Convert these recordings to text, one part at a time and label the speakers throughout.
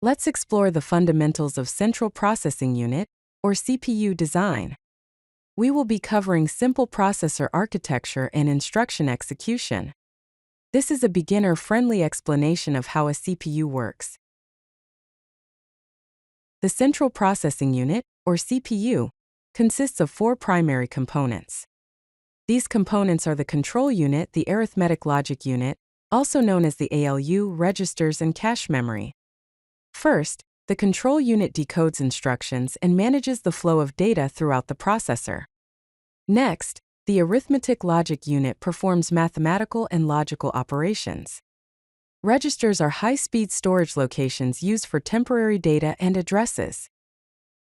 Speaker 1: Let's explore the fundamentals of Central Processing Unit, or CPU design. We will be covering simple processor architecture and instruction execution. This is a beginner-friendly explanation of how a CPU works. The Central Processing Unit, or CPU, consists of four primary components. These components are the control unit, the Arithmetic Logic Unit, also known as the ALU, registers, and cache memory. First, the control unit decodes instructions and manages the flow of data throughout the processor. Next, the Arithmetic Logic Unit performs mathematical and logical operations. Registers are high-speed storage locations used for temporary data and addresses.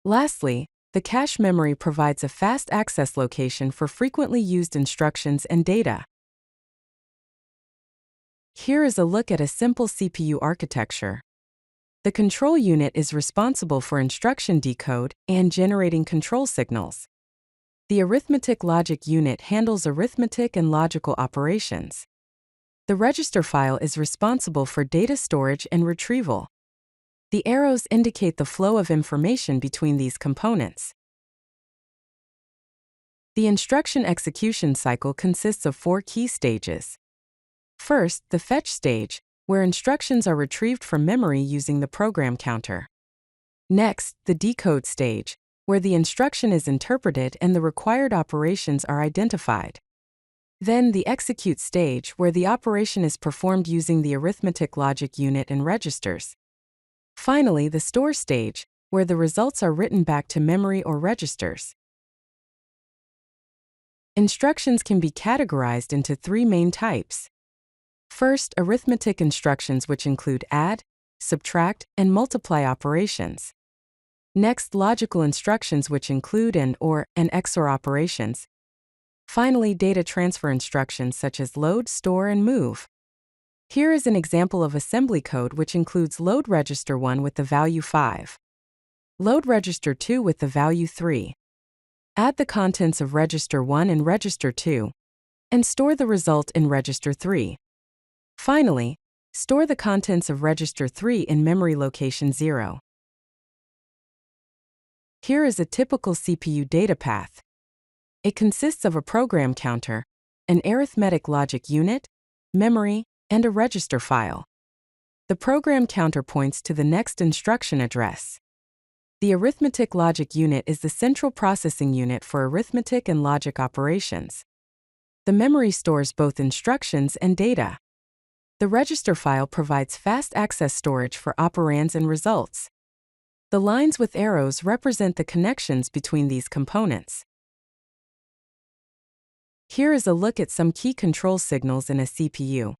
Speaker 1: Lastly, the cache memory provides a fast access location for frequently used instructions and data. Here is a look at a simple CPU architecture. The control unit is responsible for instruction decode and generating control signals. The Arithmetic Logic Unit handles arithmetic and logical operations. The register file is responsible for data storage and retrieval. The arrows indicate the flow of information between these components. The instruction execution cycle consists of four key stages. First, the fetch stage, where instructions are retrieved from memory using the program counter. Next, the decode stage, where the instruction is interpreted and the required operations are identified. Then the execute stage, where the operation is performed using the Arithmetic Logic Unit and registers. Finally, the store stage, where the results are written back to memory or registers. Instructions can be categorized into three main types. First, arithmetic instructions, which include add, subtract, and multiply operations. Next, logical instructions, which include AND, OR, and XOR operations. Finally, data transfer instructions such as load, store, and move. Here is an example of assembly code which includes load register 1 with the value 5. Load register 2 with the value 3. Add the contents of register 1 and register 2, and store the result in register 3. Finally, store the contents of register 3 in memory location 0. Here is a typical CPU data path. It consists of a program counter, an arithmetic logic unit, memory, and a register file. The program counter points to the next instruction address. The Arithmetic Logic Unit is the central processing unit for arithmetic and logic operations. The memory stores both instructions and data. The register file provides fast access storage for operands and results. The lines with arrows represent the connections between these components. Here is a look at some key control signals in a CPU.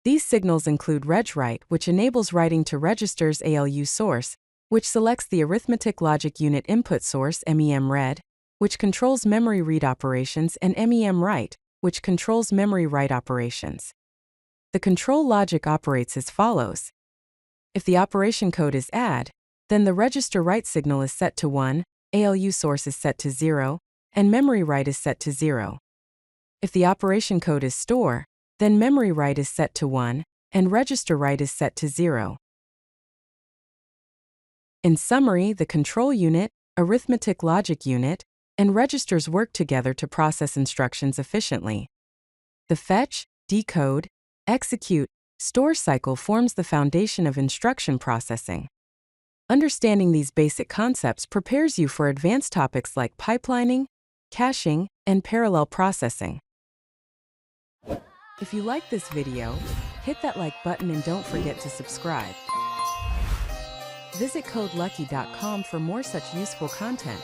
Speaker 1: These signals include regwrite, which enables writing to registers, ALU source, which selects the Arithmetic Logic Unit input source, MEM_read, which controls memory read operations, and MEM_write, which controls memory write operations. The control logic operates as follows. If the operation code is add, then the register write signal is set to 1, ALU source is set to 0, and memory write is set to 0. If the operation code is store, then memory write is set to 1, and register write is set to 0. In summary, the control unit, Arithmetic Logic Unit, and registers work together to process instructions efficiently. The fetch, decode, execute, store cycle forms the foundation of instruction processing. Understanding these basic concepts prepares you for advanced topics like pipelining, caching, and parallel processing. If you like this video, hit that like button and don't forget to subscribe. Visit CodeLucky.com for more such useful content.